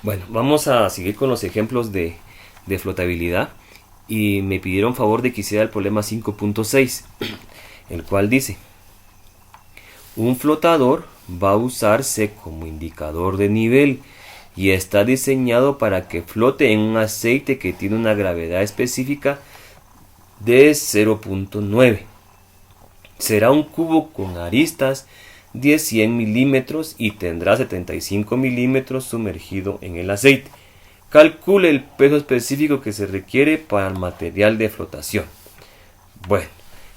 Bueno, vamos a seguir con los ejemplos de flotabilidad y me pidieron favor de que hiciera el problema 5.6, el cual dice: un flotador va a usarse como indicador de nivel y está diseñado para que flote en un aceite que tiene una gravedad específica de 0.9. Será un cubo con aristas de 100 milímetros y tendrá 75 milímetros sumergido en el aceite. Calcule el peso específico que se requiere para el material de flotación. Bueno,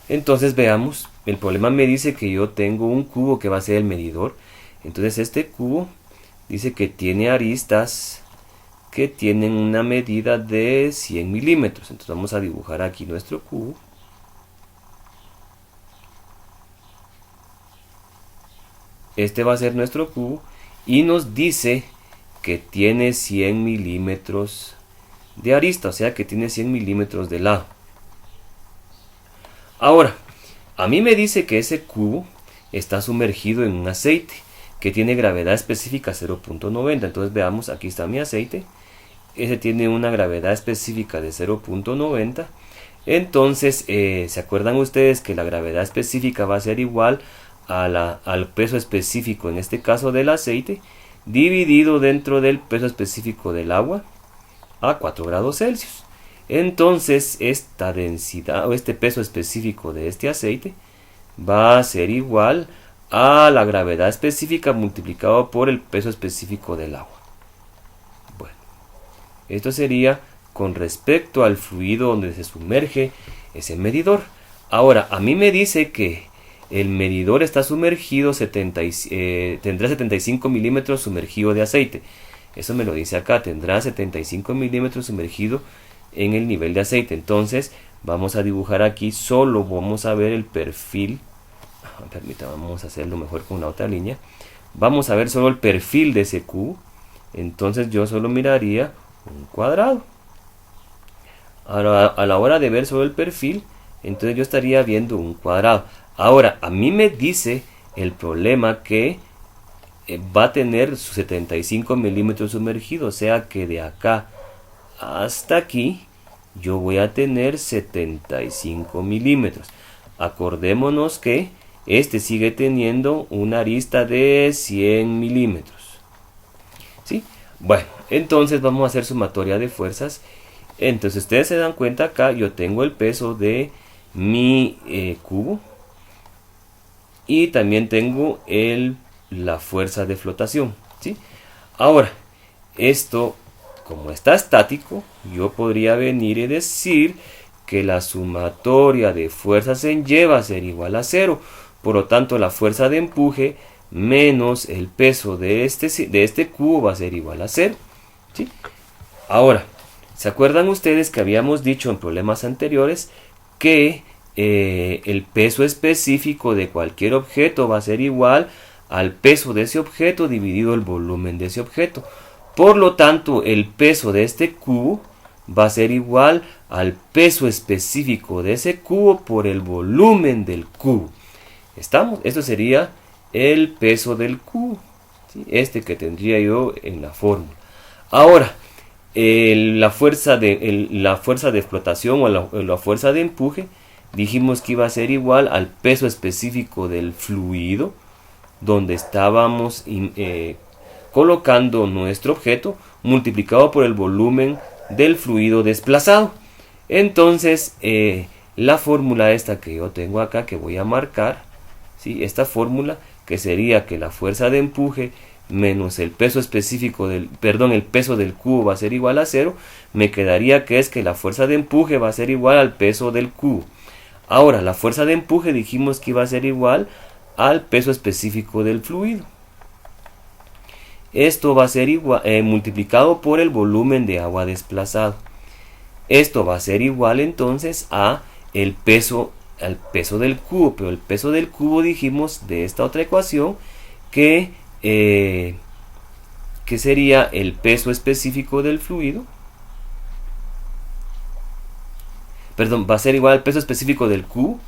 entonces veamos. El problema me dice que yo tengo un cubo que va a ser el medidor. Entonces este cubo dice que tiene aristas que tienen una medida de 100 milímetros. Entonces vamos a dibujar aquí nuestro cubo. Este va a ser nuestro cubo y nos dice que tiene 100 milímetros de arista, o sea que tiene 100 milímetros de lado. Ahora, a mí me dice que ese cubo está sumergido en un aceite que tiene gravedad específica 0.90. Entonces veamos, aquí está mi aceite. Ese tiene una gravedad específica de 0.90. Entonces, ¿se acuerdan ustedes que la gravedad específica va a ser igual al peso específico, en este caso del aceite, dividido dentro del peso específico del agua a 4 grados Celsius? Entonces esta densidad o este peso específico de este aceite va a ser igual a la gravedad específica multiplicado por el peso específico del agua. Bueno, esto sería con respecto al fluido donde se sumerge ese medidor. Ahora, a mí me dice que el medidor está sumergido, tendrá 75 milímetros sumergido de aceite. Eso me lo dice acá, tendrá 75 milímetros sumergido en el nivel de aceite. Entonces vamos a dibujar aquí, solo vamos a ver el perfil. Permítame, vamos a hacerlo mejor con la otra línea. Vamos a ver solo el perfil de ese cubo. Entonces yo solo miraría un cuadrado. Ahora, a la hora de ver solo el perfil, entonces yo estaría viendo un cuadrado. Ahora, a mí me dice el problema que va a tener sus 75 milímetros sumergidos, o sea que de acá hasta aquí yo voy a tener 75 milímetros. Acordémonos que este sigue teniendo una arista de 100 milímetros. ¿Sí? Bueno, entonces vamos a hacer sumatoria de fuerzas. Entonces ustedes se dan cuenta, acá yo tengo el peso de mi cubo y también tengo la fuerza de flotación, ¿sí? Ahora, esto, como está estático, yo podría venir y decir que la sumatoria de fuerzas en Y va a ser igual a 0. Por lo tanto, la fuerza de empuje menos el peso de este cubo va a ser igual a 0, ¿sí? Ahora, ¿se acuerdan ustedes que habíamos dicho en problemas anteriores que el peso específico de cualquier objeto va a ser igual al peso de ese objeto dividido el volumen de ese objeto? Por lo tanto, el peso de este cubo va a ser igual al peso específico de ese cubo por el volumen del cubo. ¿Estamos? Esto sería el peso del cubo, ¿sí? Este que tendría yo en la fórmula. Ahora, la fuerza de flotación o la fuerza de empuje, dijimos que iba a ser igual al peso específico del fluido donde estábamos colocando nuestro objeto multiplicado por el volumen del fluido desplazado. Entonces la fórmula esta que yo tengo acá, que voy a marcar, ¿sí? Esta fórmula, que sería que la fuerza de empuje menos el peso específico el peso del cubo va a ser igual a 0, me quedaría que es que la fuerza de empuje va a ser igual al peso del cubo. Ahora, la fuerza de empuje dijimos que iba a ser igual al peso específico del fluido. Esto va a ser igual, multiplicado por el volumen de agua desplazado. Esto va a ser igual entonces al peso del cubo, pero el peso del cubo dijimos de esta otra ecuación que sería el peso específico del fluido. Perdón, va a ser igual al peso específico del cubo.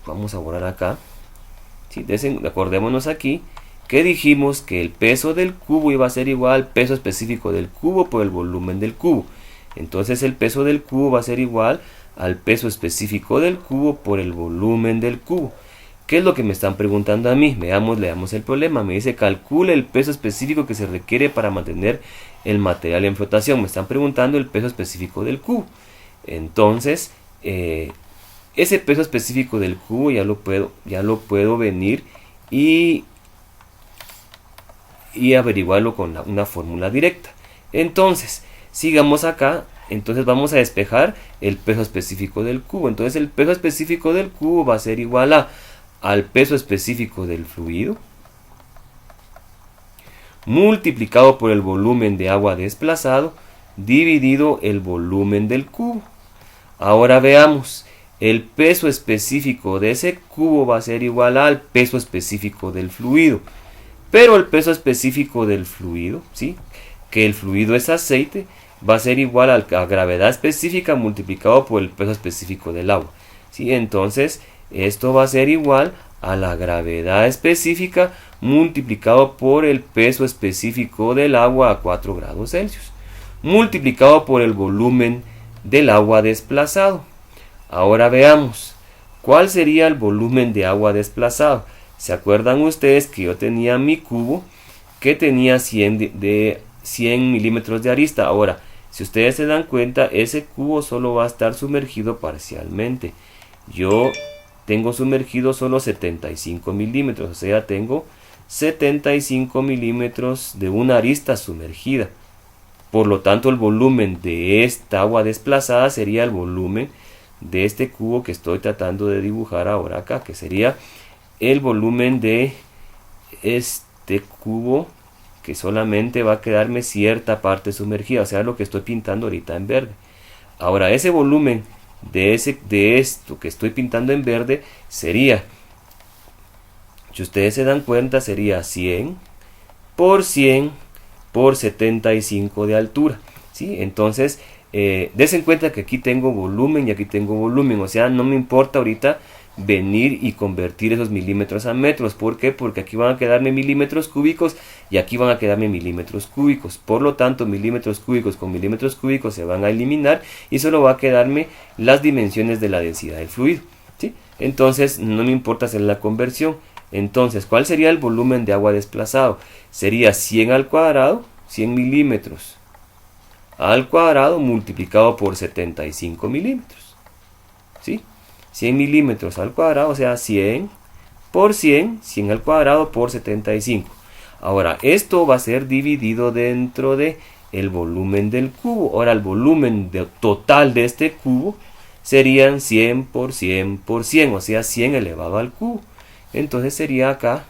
Vamos a borrar acá. ¿Sí? Acordémonos aquí que dijimos que el peso del cubo iba a ser igual al peso específico del cubo por el volumen del cubo. Entonces el peso del cubo va a ser igual al peso específico del cubo por el volumen del cubo. ¿Qué es lo que me están preguntando a mí? Leamos el problema. Me dice calcule el peso específico que se requiere para mantener el material en flotación. Me están preguntando el peso específico del cubo. Entonces, ese peso específico del cubo ya lo puedo venir y averiguarlo con una fórmula directa. Entonces, sigamos acá. Entonces vamos a despejar el peso específico del cubo. Entonces el peso específico del cubo va a ser igual al peso específico del fluido multiplicado por el volumen de agua desplazado dividido el volumen del cubo. Ahora veamos, el peso específico de ese cubo va a ser igual al peso específico del fluido. Pero el peso específico del fluido, ¿sí?, que el fluido es aceite, va a ser igual a la gravedad específica multiplicado por el peso específico del agua. ¿Sí? Entonces, esto va a ser igual a la gravedad específica multiplicado por el peso específico del agua a 4 grados Celsius, multiplicado por el volumen del agua desplazado. Ahora veamos, ¿cuál sería el volumen de agua desplazado? ¿Se acuerdan ustedes que yo tenía mi cubo que tenía 100 milímetros de arista? Ahora, si ustedes se dan cuenta, ese cubo solo va a estar sumergido parcialmente. Yo tengo sumergido solo 75 milímetros, o sea, tengo 75 milímetros de una arista sumergida. Por lo tanto, el volumen de esta agua desplazada sería el volumen de este cubo que estoy tratando de dibujar ahora acá, que sería el volumen de este cubo que solamente va a quedarme cierta parte sumergida, o sea, lo que estoy pintando ahorita en verde. Ahora, ese volumen de esto que estoy pintando en verde sería, si ustedes se dan cuenta, sería 100 por 75 de altura, ¿sí? Entonces, des en cuenta que aquí tengo volumen y aquí tengo volumen, o sea, no me importa ahorita venir y convertir esos milímetros a metros. ¿Por qué? Porque aquí van a quedarme milímetros cúbicos y aquí van a quedarme milímetros cúbicos. Por lo tanto, milímetros cúbicos con milímetros cúbicos se van a eliminar y solo va a quedarme las dimensiones de la densidad del fluido, ¿sí? Entonces, no me importa hacer la conversión. Entonces, ¿cuál sería el volumen de agua desplazado? Sería 100 al cuadrado, 100 milímetros al cuadrado multiplicado por 75 milímetros, ¿sí? 100 milímetros al cuadrado, o sea, 100 por 100, 100 al cuadrado por 75. Ahora, esto va a ser dividido dentro de el volumen del cubo. Ahora, el volumen total de este cubo serían 100 por 100 por 100, o sea, 100 elevado al cubo. Entonces sería acá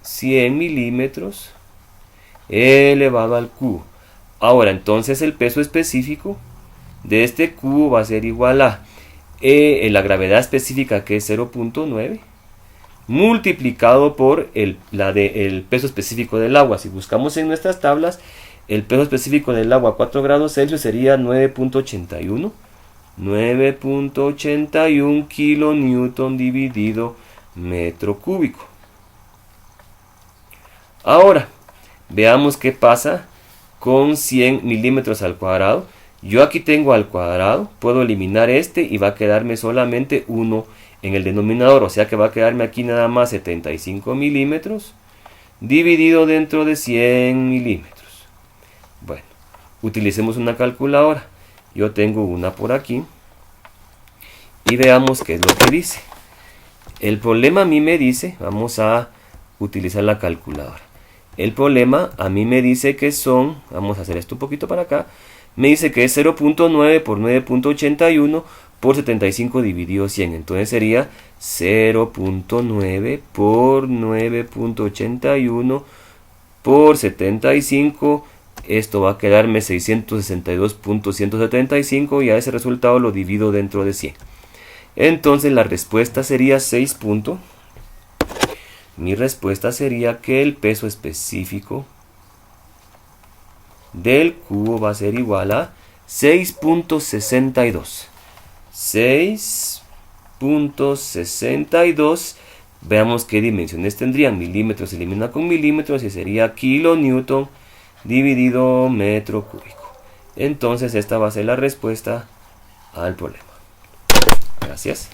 100 milímetros elevado al cubo. Ahora, entonces el peso específico de este cubo va a ser igual a la gravedad específica, que es 0.9, multiplicado por el peso específico del agua. Si buscamos en nuestras tablas, el peso específico del agua a 4 grados Celsius sería 9.81 kilonewton dividido metro cúbico. Ahora, veamos qué pasa con 100 milímetros al cuadrado. Yo aquí tengo al cuadrado, puedo eliminar este y va a quedarme solamente 1 en el denominador, o sea que va a quedarme aquí nada más 75 milímetros dividido dentro de 100 milímetros. Bueno, utilicemos una calculadora. Yo tengo una por aquí y veamos qué es lo que dice. El problema a mí me dice, vamos a utilizar la calculadora. El problema a mí me dice que son, vamos a hacer esto un poquito para acá, me dice que es 0.9 por 9.81 por 75 dividido 100. Entonces sería 0.9 por 9.81 por 75. Esto va a quedarme 662.175 y a ese resultado lo divido dentro de 100. Entonces la respuesta sería 6. Mi respuesta sería que el peso específico del cubo va a ser igual a 6.62. 6.62 Veamos qué dimensiones tendrían. Milímetros se elimina con milímetros y sería kilonewton dividido metro cúbico. Entonces esta va a ser la respuesta al problema. Gracias.